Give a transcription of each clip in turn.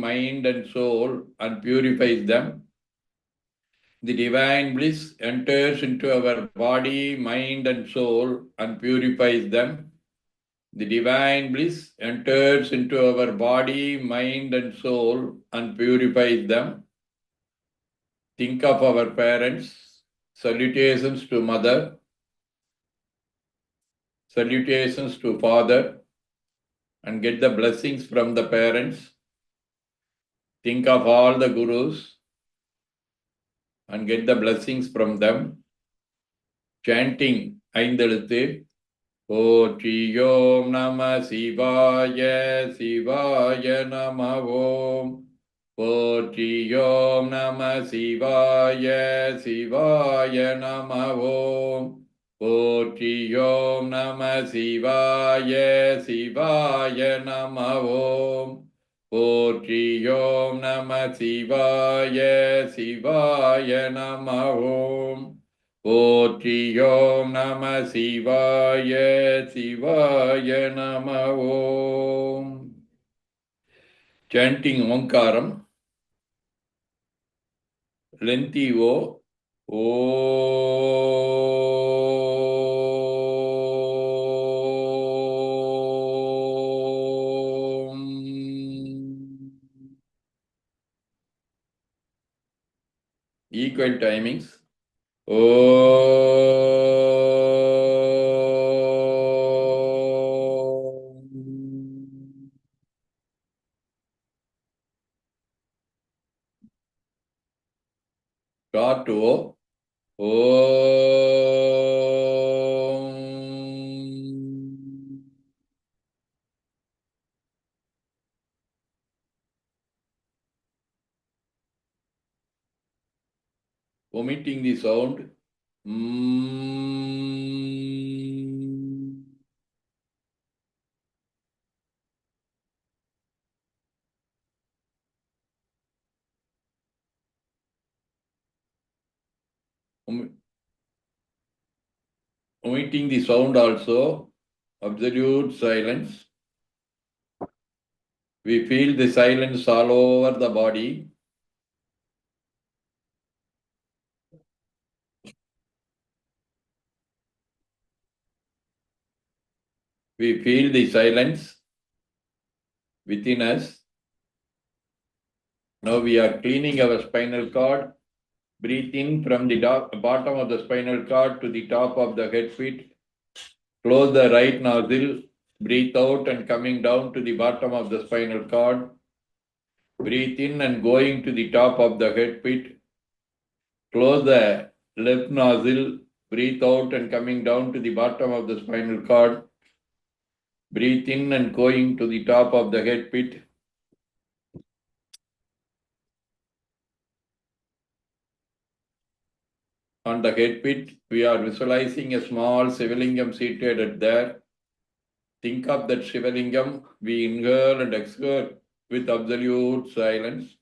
mind, and soul and purifies them. The divine bliss enters into our body, mind, and soul and purifies them. The divine bliss enters into our body, mind, and soul and purifies them. Think of our parents. Salutations to mother. Salutations to father. And get the blessings from the parents. Think of all the gurus and get the blessings from them. Chanting Aindaluthu. Om Nama Shivaya, Shivaya Nama Om. Om Nama Shivaya, Shivaya Nama Om. Om Nama Shivaya, Shivaya Nama Om. Om Nama Shivaya, Shivaya Nama Om. Om Nama Shivaya, Shivaya Nama Om. Chanting Omkaram. Lengthy O. Om. Equal timings. Start to omitting the sound. Omitting the sound also, absolute silence. We feel the silence all over the body. We feel the silence within us. Now we are cleaning our spinal cord. Breathe in from the bottom of the spinal cord to the top of the head pit. Close the right nostril. Breathe out and coming down to the bottom of the spinal cord. Breathe in and going to the top of the head pit. Close the left nostril. Breathe out and coming down to the bottom of the spinal cord. Breathe in and going to the top of the head pit. On the head pit, we are visualizing a small Sivalingam seated at there. Think of that Sivalingam. We inhale and exhale with absolute silence.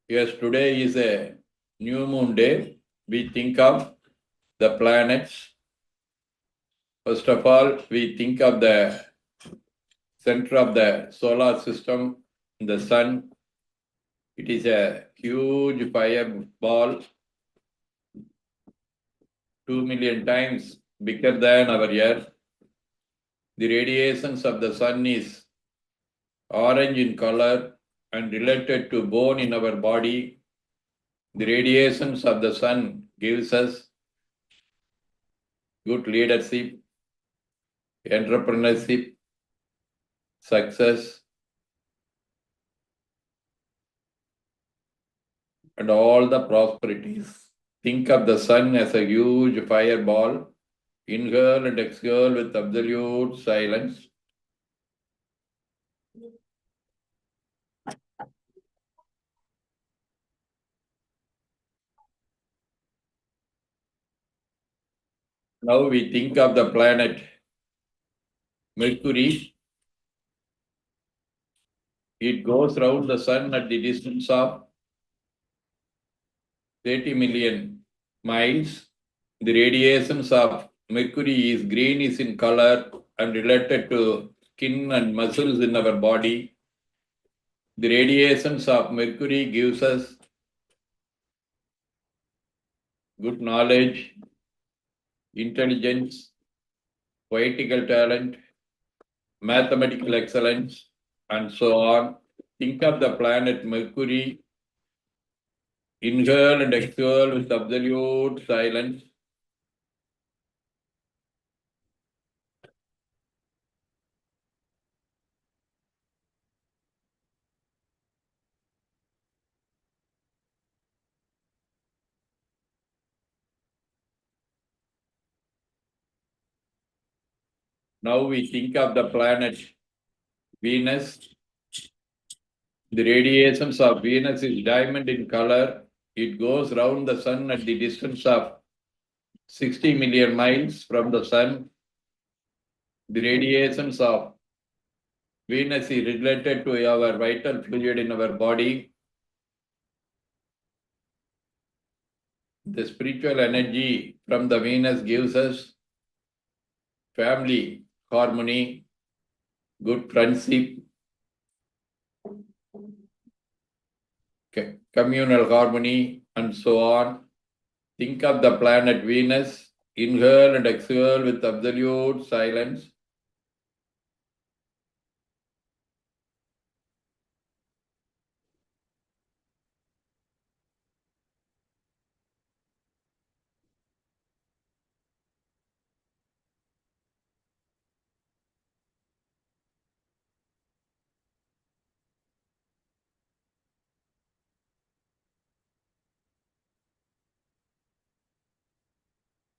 Yes, today is a new moon day. We think of the planets. First of all, we think of the center of the solar system, the sun. It is a huge fireball, 2 million times bigger than our Earth. The radiations of the sun is orange in color and related to bone in our body. The radiations of the sun gives us good leadership, entrepreneurship, success, and all the prosperities. Think of the sun as a huge fireball. Inhale and exhale with absolute silence. Now we think of the planet Mercury. It goes round the sun at the distance of 30 million miles. The radiations of Mercury is greenish in color and related to skin and muscles in our body. The radiations of Mercury gives us good knowledge, intelligence, poetical talent, mathematical excellence, and so on. Think of the planet Mercury, inhale and exhale with absolute silence. Now we think of the planet Venus. The radiations of Venus is diamond in color. It goes round the sun at the distance of 60 million miles from the sun. The radiations of Venus is related to our vital fluid in our body. The spiritual energy from the Venus gives us family harmony, good friendship, communal harmony, and so on. Think of the planet Venus. Inhale and exhale with absolute silence.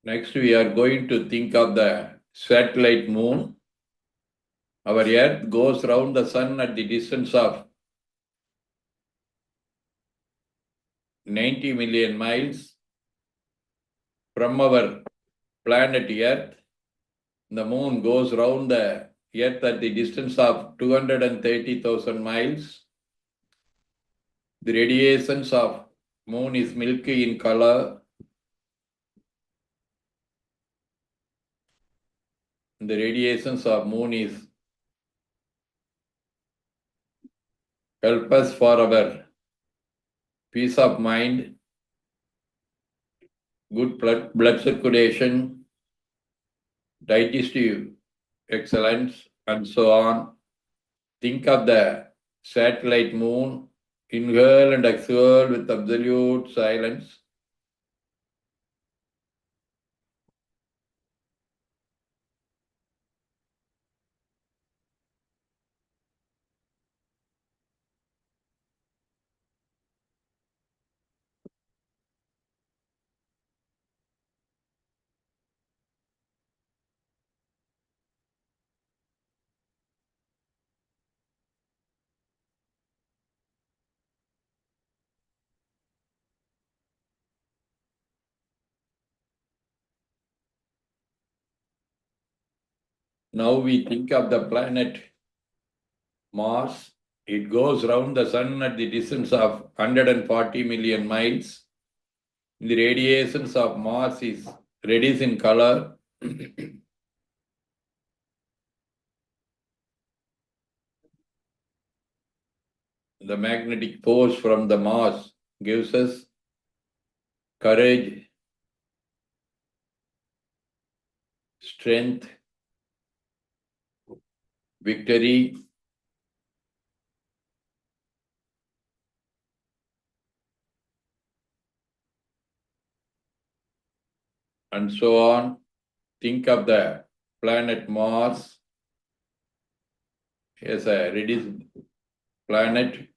Next, we are going to think of the satellite moon. Our Earth goes round the sun at the distance of 90 million miles from our planet Earth. The moon goes round the Earth at the distance of 230,000 miles. The radiations of moon is milky in color. The radiations of moon is help us for our peace of mind, good blood circulation, digestive excellence, and so on. Think of the satellite moon. Inhale and exhale with absolute silence. Now we think of the planet Mars. It goes round the sun at the distance of 140 million miles. The radiations of Mars is reddish in color. The magnetic force from the Mars gives us courage, strength, victory, and so on. Think of the planet Mars as a reddish planet.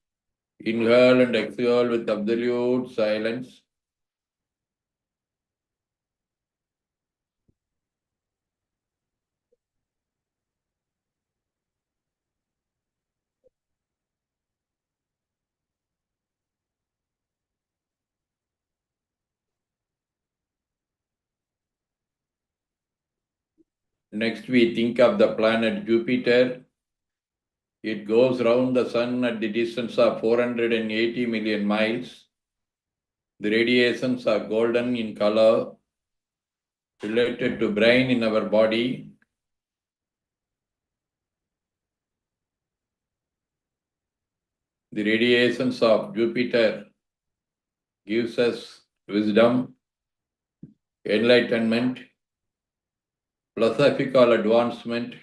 Inhale and exhale with absolute silence. Next, we think of the planet Jupiter. It goes round the sun at the distance of 480 million miles. The radiations are golden in color, related to brain in our body. The radiations of Jupiter gives us wisdom, enlightenment, philosophical advancement,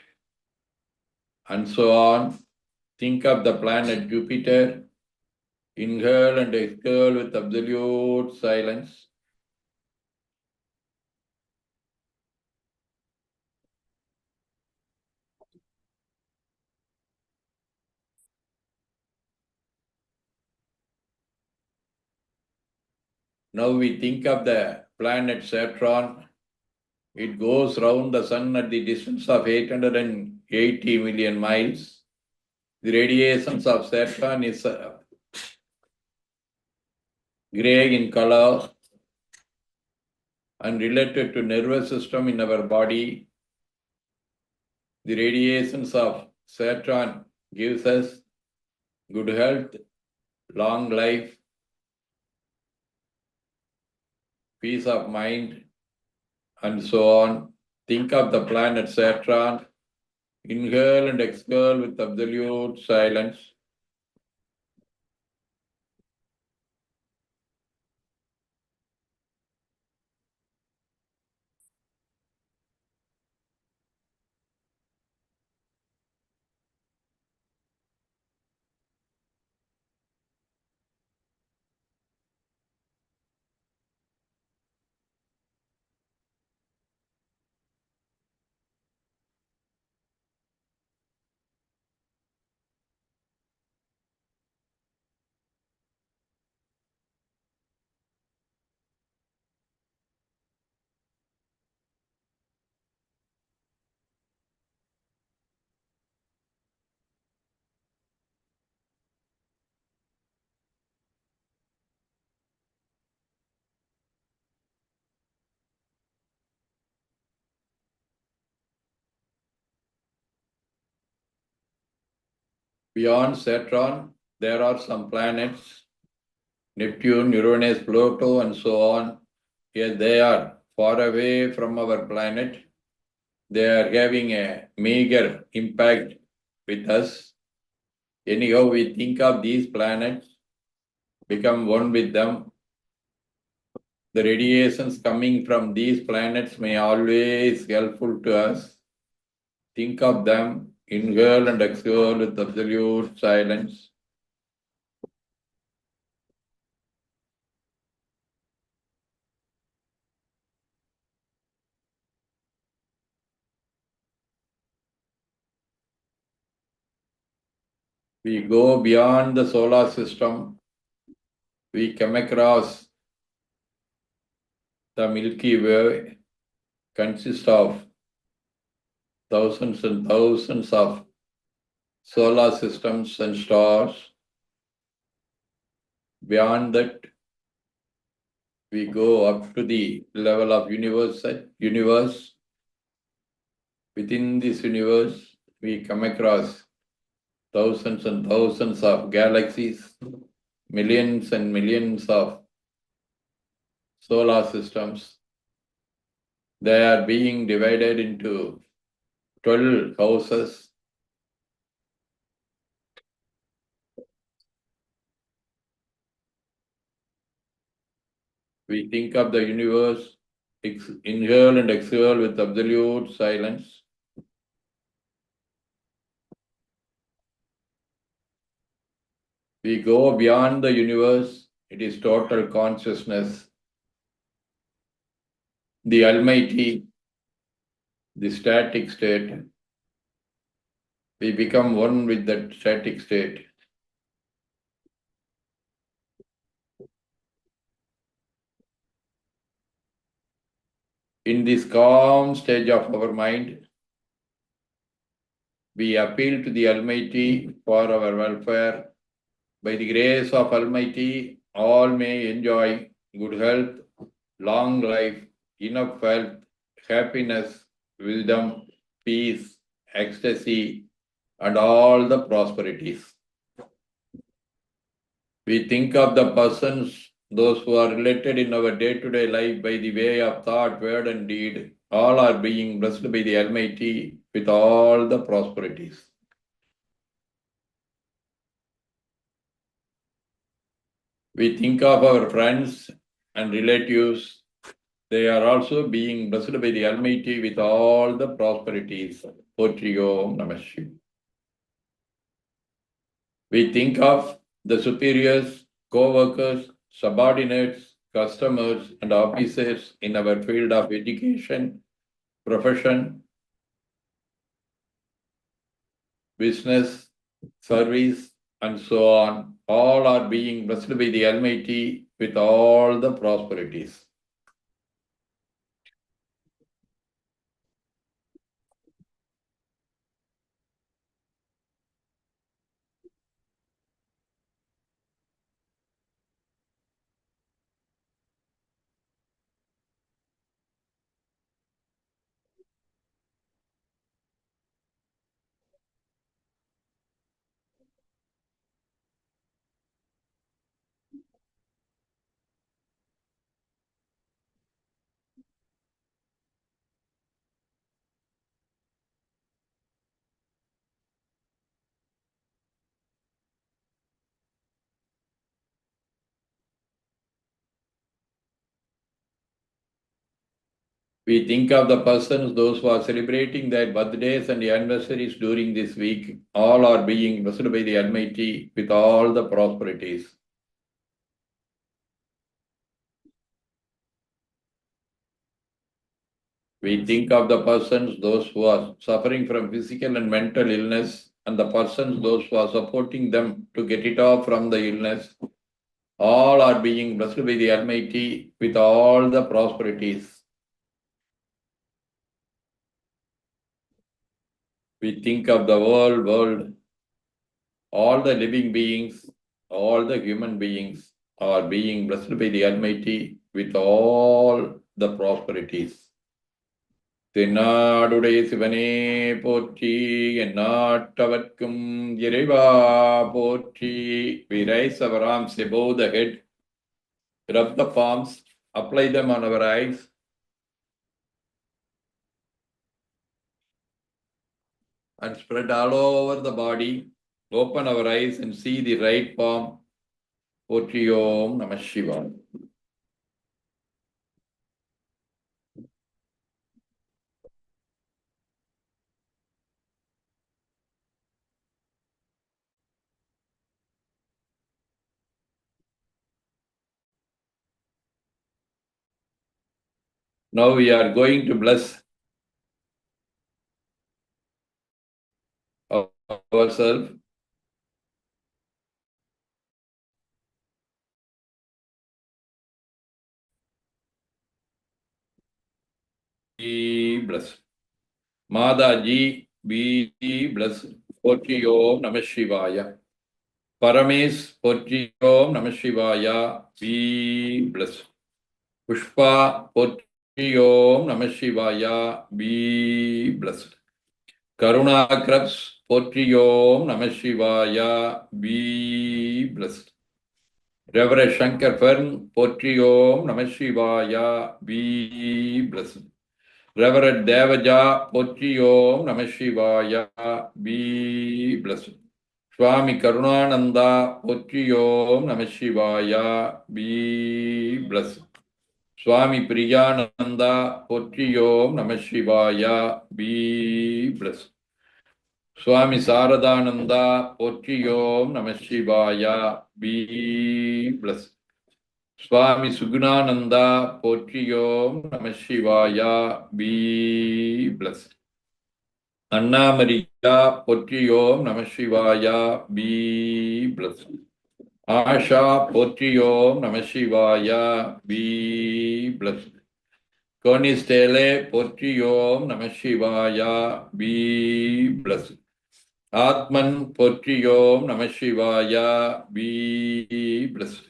and so on. Think of the planet Jupiter, inhale and exhale with absolute silence. Now we think of the planet Saturn. It goes round the sun at the distance of 880 million miles. The radiations of Saturn is gray in color and related to nervous system in our body. The radiations of Saturn gives us good health, long life, peace of mind, and so on. Think of the planet Saturn. Inhale and exhale with absolute silence. Beyond Saturn, there are some planets, Neptune, Uranus, Pluto, and so on. Yes, they are far away from our planet. They are having a major impact with us. Anyhow, we think of these planets, become one with them. The radiations coming from these planets may always helpful to us. Think of them, inhale and exhale with absolute silence. We go beyond the solar system. We come across the Milky Way, consists of thousands and thousands of solar systems and stars. Beyond that, we go up to the level of universe. Within this universe, we come across thousands and thousands of galaxies, millions and millions of solar systems. They are being divided into 12 houses. We think of the universe, inhale and exhale with absolute silence. We go beyond the universe, it is total consciousness. The Almighty, the static state, we become one with that static state. In this calm stage of our mind, we appeal to the Almighty for our welfare. By the grace of Almighty, all may enjoy good health, long life, enough wealth, happiness, wisdom, peace, ecstasy, and all the prosperities. We think of the persons, those who are related in our day-to-day life by the way of thought, word, and deed, all are being blessed by the Almighty with all the prosperities. We think of our friends and relatives. They are also being blessed by the Almighty with all the prosperities. Om Namah Shivaya. We think of the superiors, co-workers, subordinates, customers, and officers in our field of education, profession, business, service, and so on. All are being blessed by the Almighty with all the prosperities. We think of the persons, those who are celebrating their birthdays and anniversaries during this week. All are being blessed by the Almighty with all the prosperities. We think of the persons, those who are suffering from physical and mental illness, and the persons, those who are supporting them to get it off from the illness. All are being blessed by the Almighty with all the prosperities. We think of the whole world, all the living beings, all the human beings are being blessed by the Almighty with all the prosperities. தென்னாடுடைய சிவனே போற்றி எந்நாட்டவர்க்கும் இறைவா போற்றி. We raise our arms above the head, rub the palms, apply them on our eyes, and spread all over the body. Open our eyes and see the right palm. Potri Om Namah Shivaya. Now we are going to bless ourselves. Be blessed. Madaji, be blessed. Potri Om Namah Shivaya. Paramesh, Potri Om Namah Shivaya. Be blessed. Pushpa, Potri Om Namah Shivaya. Be blessed. Karuna Krabs, Potri Om Namah Shivaya. Be blessed. Reverend Shankar Fern, Potri Om Namah Shivaya. Be blessed. Reverend Devaja, Potri Om Namah Shivaya. Be blessed. Swami Karunananda, Potri Om Namah Shivaya. Be blessed. Swami Priyananda, Potri Om Namah Shivaya. Be blessed. Swami Saradananda, Potri Om Namah Shivaya. Be blessed. Swami Sugunananda, Potri Om Namah Shivaya. Be blessed. Anna Maria, Potri Om Namah Shivaya. Be blessed. Asha, Potri Om Namah Shivaya. Be blessed. Conistele, Potri Om Namah Shivaya. Be blessed. Atman, Potri Om Namah Shivaya. Be blessed.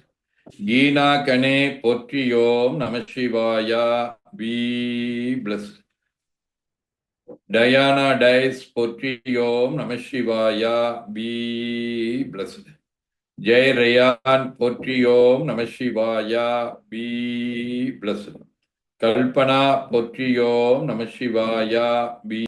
Geena Kane, Potri Om Namah Shivaya. Be blessed. Diana Dice, Potri Om Namah Shivaya. Be blessed. Jai Rayan, Potri Om Namah Shivaya. Be blessed. Kalpana, Potri Om Namah Shivaya. Be